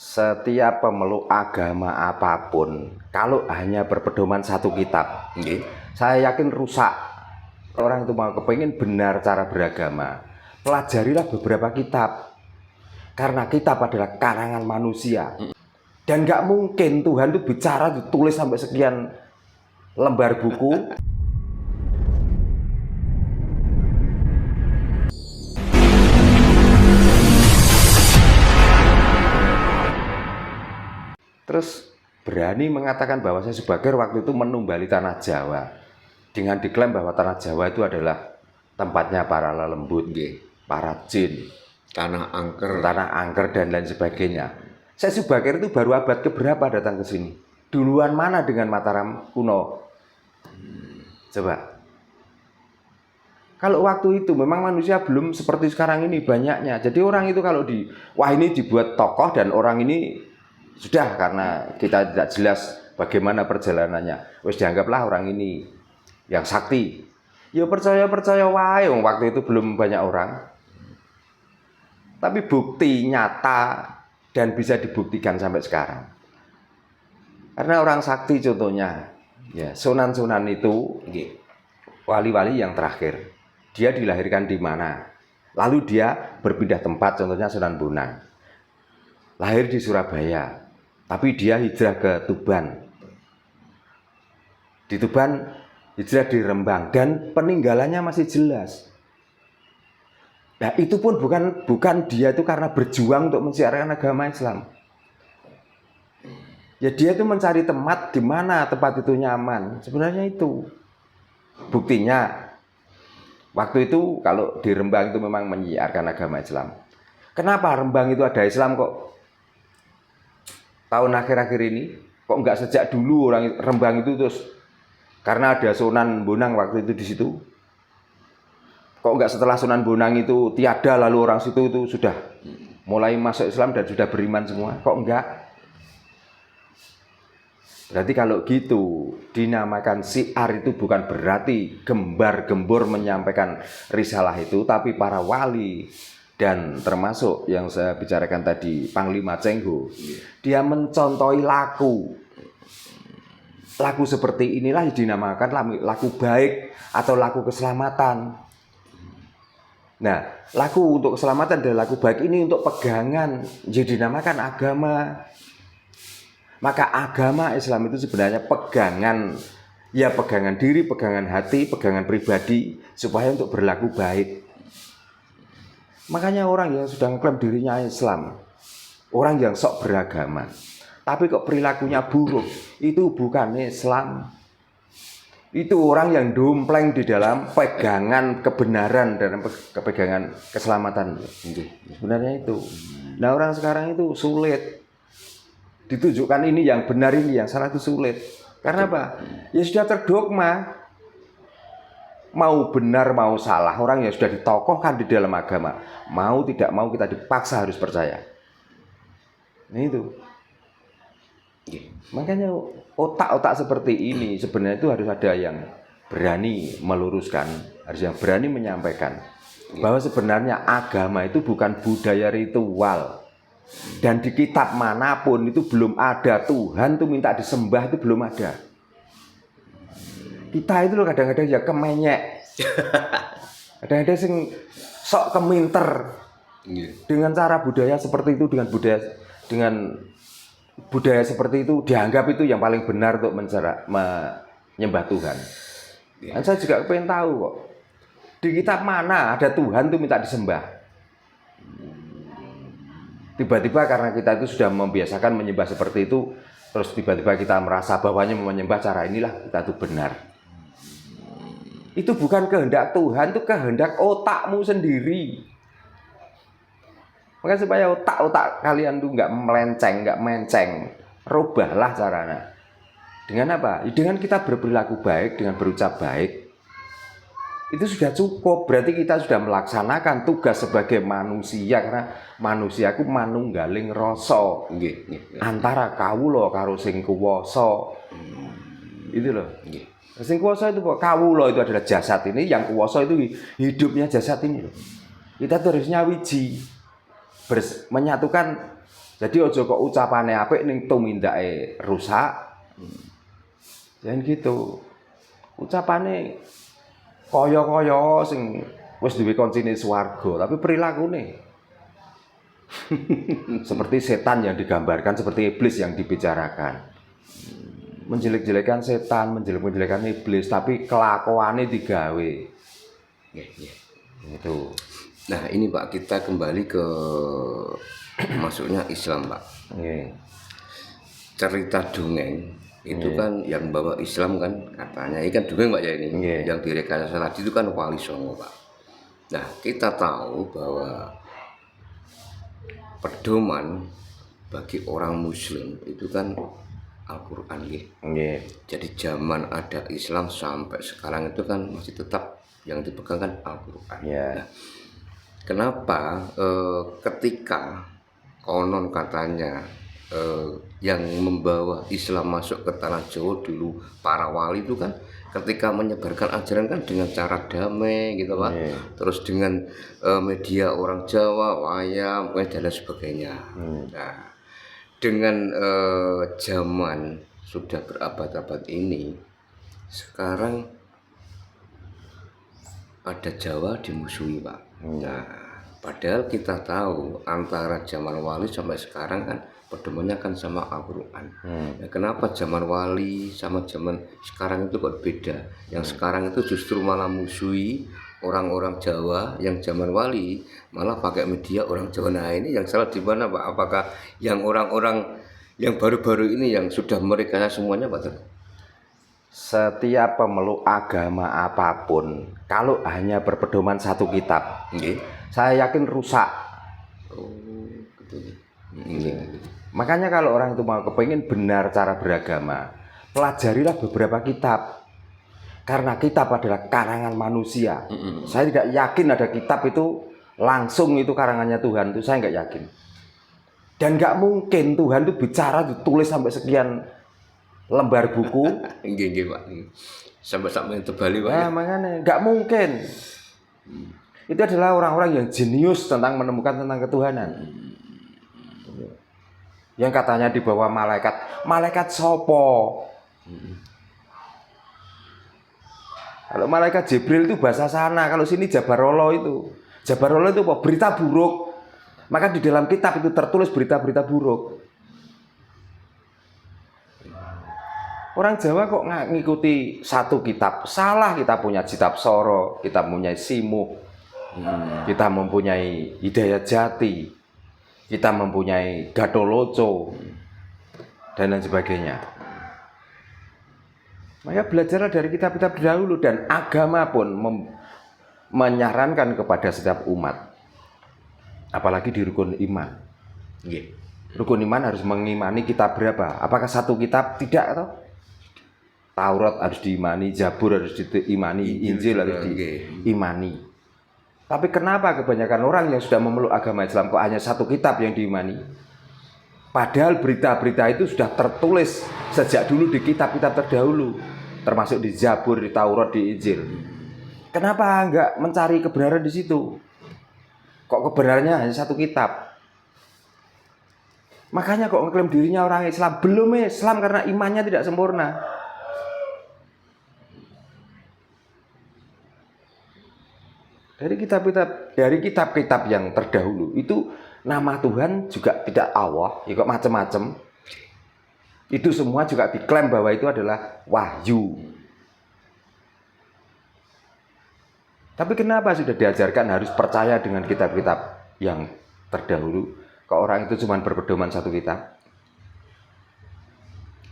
Setiap pemeluk agama apapun, kalau hanya berpedoman satu kitab, saya yakin rusak. Orang itu mau kepingin benar cara beragama, pelajarilah beberapa kitab. Karena kitab adalah karangan manusia. Dan nggak mungkin Tuhan itu bicara ditulis sampai sekian lembar buku. Terus berani mengatakan bahwa saya sebagai waktu itu menumbali tanah Jawa dengan diklaim bahwa tanah Jawa itu adalah tempatnya para lelembut, para jin, tanah angker dan lain sebagainya. Saya sebagai itu baru abad keberapa datang ke sini? Duluan mana dengan Mataram kuno? Coba. Kalau waktu itu memang manusia belum seperti sekarang ini banyaknya. Jadi orang itu kalau wah ini dibuat tokoh dan orang ini sudah, karena kita tidak jelas bagaimana perjalanannya, wis dianggaplah orang ini yang sakti. Ya percaya wae, waktu itu belum banyak orang. Tapi bukti nyata dan bisa dibuktikan sampai sekarang. Karena orang sakti contohnya, ya Sunan itu wali-wali yang terakhir. Dia dilahirkan di mana? Lalu dia berpindah tempat, contohnya Sunan Bonang. Lahir di Surabaya. Tapi dia hijrah ke Tuban. Di Tuban hijrah di Rembang dan peninggalannya masih jelas. Nah, itu pun bukan dia itu karena berjuang untuk mensiarkan agama Islam. Ya dia itu mencari tempat di mana tempat itu nyaman. Sebenarnya itu. Buktinya waktu itu kalau di Rembang itu memang menyiarkan agama Islam. Kenapa Rembang itu ada Islam kok? Tahun akhir-akhir ini kok nggak sejak dulu orang Rembang itu terus karena ada Sunan Bonang waktu itu di situ, kok nggak setelah Sunan Bonang itu tiada lalu orang situ itu sudah mulai masuk Islam dan sudah beriman semua, kok enggak? Berarti kalau gitu dinamakan syiar itu bukan berarti gembar-gembor menyampaikan risalah itu, tapi para wali dan termasuk yang saya bicarakan tadi Panglima Cengho, dia mencontohi laku seperti inilah yang dinamakan laku baik atau laku keselamatan. Nah, laku untuk keselamatan dan laku baik ini untuk pegangan jadi dinamakan agama. Maka agama Islam itu sebenarnya pegangan, ya pegangan diri, pegangan hati, pegangan pribadi supaya untuk berlaku baik. Makanya orang yang sudah mengklaim dirinya Islam, orang yang sok beragama, tapi kok perilakunya buruk, itu bukan Islam. Itu orang yang dompleng di dalam pegangan kebenaran dan kepegangan keselamatan. Sebenarnya itu. Nah orang sekarang itu sulit ditunjukkan ini yang benar, ini yang salah, itu sulit. Karena apa? Ya sudah terdogma. Mau benar mau salah, orang yang sudah ditokohkan di dalam agama, mau tidak mau kita dipaksa harus percaya. Nah itu. Makanya otak-otak seperti ini sebenarnya itu harus ada yang berani meluruskan, harus yang berani menyampaikan bahwa sebenarnya agama itu bukan budaya ritual. Dan di kitab manapun itu belum ada Tuhan itu minta disembah, itu belum ada. Kita itu loh kadang-kadang ya kemenyek. Kadang-kadang sing sok keminter. Dengan cara budaya seperti itu, dengan budaya seperti itu dianggap itu yang paling benar untuk menyembah Tuhan. Dan saya juga pengen tahu kok. Di kitab mana ada Tuhan itu minta disembah? Tiba-tiba karena kita itu sudah membiasakan menyembah seperti itu, terus tiba-tiba kita merasa bahwanya menyembah cara inilah kita itu benar. Itu bukan kehendak Tuhan, itu kehendak otakmu sendiri. Maka supaya otak kalian tuh nggak melenceng, nggak menceng, rubahlah caranya. Dengan apa? Dengan kita berperilaku baik, dengan berucap baik. Itu sudah cukup. Berarti kita sudah melaksanakan tugas sebagai manusia, karena manusiaku manunggaling rasa antara kawula karo sing kuwasa. Itu loh. Sing kuwasa itu kawula itu adalah jasad ini, yang kuwasa itu hidupnya jasad ini loh. Kita tuh harus nyawiji, menyatukan Jadi ojo kok ucapane apik ning tumindake rusak. Jangan gitu. Ucapane kaya-kaya sing wis duwe koncine swarga, tapi perilakune seperti setan yang digambarkan, seperti iblis yang dibicarakan. Menjelek-jelekan setan, menjelek-jelekan iblis, tapi kelakuannya digawe. Itu. Nah ini Pak, kita kembali ke masuknya Islam Pak. Cerita dongeng itu kan yang bawa Islam kan katanya, ini kan dongeng Pak ya ini. Yang direkayasa tadi itu kan Wali Songo Pak. Nah kita tahu bahwa pedoman bagi orang Muslim itu kan Al-Quran Jadi zaman ada Islam sampai sekarang itu kan masih tetap yang dipegang kan Al-Quran. Nah, kenapa ketika konon katanya yang membawa Islam masuk ke tanah Jawa dulu para wali itu kan ketika menyebarkan ajaran kan dengan cara damai gitu Pak. Terus dengan media orang Jawa, wayang, dan sebagainya. Nah, dengan zaman sudah berabad-abad ini, sekarang ada Jawa dimusuhi Pak. Nah, padahal kita tahu antara zaman wali sampai sekarang kan pedomannya kan sama Al-Quran. Nah, kenapa zaman wali sama zaman sekarang itu kok beda? Yang sekarang itu justru malah musuhi orang-orang Jawa, yang zaman wali malah pakai media orang Jawa. Nah ini yang salah di mana Pak? Apakah yang orang-orang yang baru-baru ini yang sudah merekayasa semuanya Pak? Setiap pemeluk agama apapun, kalau hanya berpedoman satu kitab, saya yakin rusak. Makanya kalau orang itu mau kepingin benar cara beragama, pelajarilah beberapa kitab. Karena kitab adalah karangan manusia. Saya tidak yakin ada kitab itu langsung itu karangannya Tuhan, itu saya nggak yakin. Dan nggak mungkin Tuhan itu bicara ditulis sampai sekian lembar buku. Enggak Pak. Sampai tebali Pak. Nah, makanya nggak mungkin. Itu adalah orang-orang yang jenius tentang menemukan tentang ketuhanan. Yang katanya di bawah malaikat. Malaikat sopo? Kalau malaikat Jibril itu bahasa sana, kalau sini Jabarolo itu. Jabarolo itu apa? Berita buruk. Maka di dalam kitab itu tertulis berita-berita buruk. Orang Jawa kok nggak ngikuti satu kitab? Salah, kita punya kitab Soro, kita mempunyai Simuh, kita mempunyai Hidayat Jati, kita mempunyai Gatholoco, dan lain sebagainya. Maka belajarlah dari kitab-kitab dahulu, dan agama pun menyarankan kepada setiap umat, apalagi di rukun iman. Rukun iman harus mengimani kitab berapa? Apakah satu kitab? Tidak atau? Taurat harus diimani, Zabur harus diimani, Injil harus diimani. Tapi kenapa kebanyakan orang yang sudah memeluk agama Islam kok hanya satu kitab yang diimani? Padahal berita-berita itu sudah tertulis sejak dulu di kitab-kitab terdahulu, termasuk di Zabur, di Taurat, di Injil. Kenapa enggak mencari kebenaran di situ? Kok kebenarannya hanya satu kitab? Makanya kok ngeklaim dirinya orang Islam, belum Islam karena imannya tidak sempurna. Dari kitab-kitab yang terdahulu itu nama Tuhan juga tidak Allah, ya kok macam-macam. Itu semua juga diklaim bahwa itu adalah wahyu. Tapi kenapa sudah diajarkan harus percaya dengan kitab-kitab yang terdahulu? Kok orang itu cuma berpedoman satu kitab?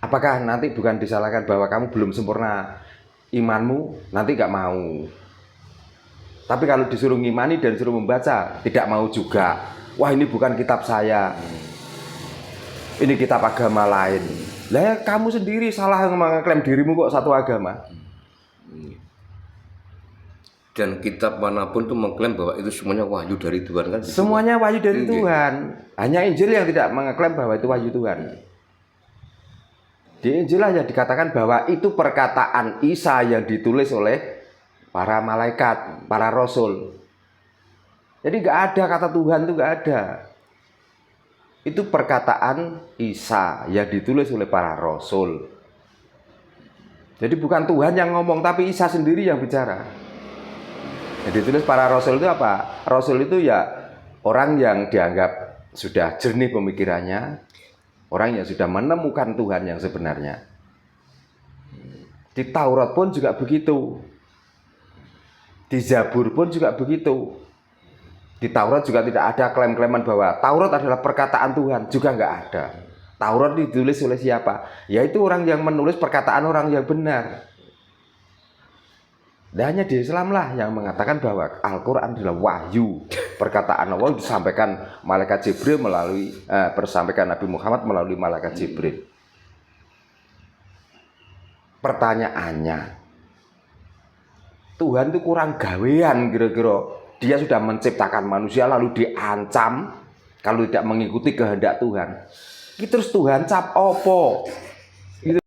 Apakah nanti bukan disalahkan bahwa kamu belum sempurna imanmu, nanti gak mau? Tapi kalau disuruh ngimani dan disuruh membaca, tidak mau juga. Wah, ini bukan kitab saya, ini kitab agama lain. Lah kamu sendiri salah mengklaim dirimu kok satu agama. Dan kitab manapun tuh mengklaim bahwa itu semuanya wahyu dari Tuhan kan? Semuanya wahyu dari Tuhan. Hanya Injil yang tidak mengklaim bahwa itu wahyu Tuhan. Di Injil aja dikatakan bahwa itu perkataan Isa yang ditulis oleh para malaikat, para rasul. Jadi nggak ada kata Tuhan itu, nggak ada. itu perkataan Isa yang ditulis oleh para rasul. Jadi bukan Tuhan yang ngomong, tapi Isa sendiri yang bicara. Yang ditulis para rasul itu apa? Rasul itu ya orang yang dianggap sudah jernih pemikirannya, orang yang sudah menemukan Tuhan yang sebenarnya. Di Taurat pun juga begitu. Di Zabur pun juga begitu. Di Taurat juga tidak ada klaim-klaiman bahwa Taurat adalah perkataan Tuhan, juga nggak ada. Taurat ditulis oleh siapa? Yaitu orang yang menulis perkataan orang yang benar. Dan hanya di Islam lah yang mengatakan bahwa Al-Quran adalah wahyu. Perkataan Allah disampaikan malaikat Jibril melalui disampaikan Nabi Muhammad melalui malaikat Jibril. Pertanyaannya, Tuhan itu kurang gawean kira-kira. Dia sudah menciptakan manusia lalu diancam kalau tidak mengikuti kehendak Tuhan. Terus Tuhan cap opo?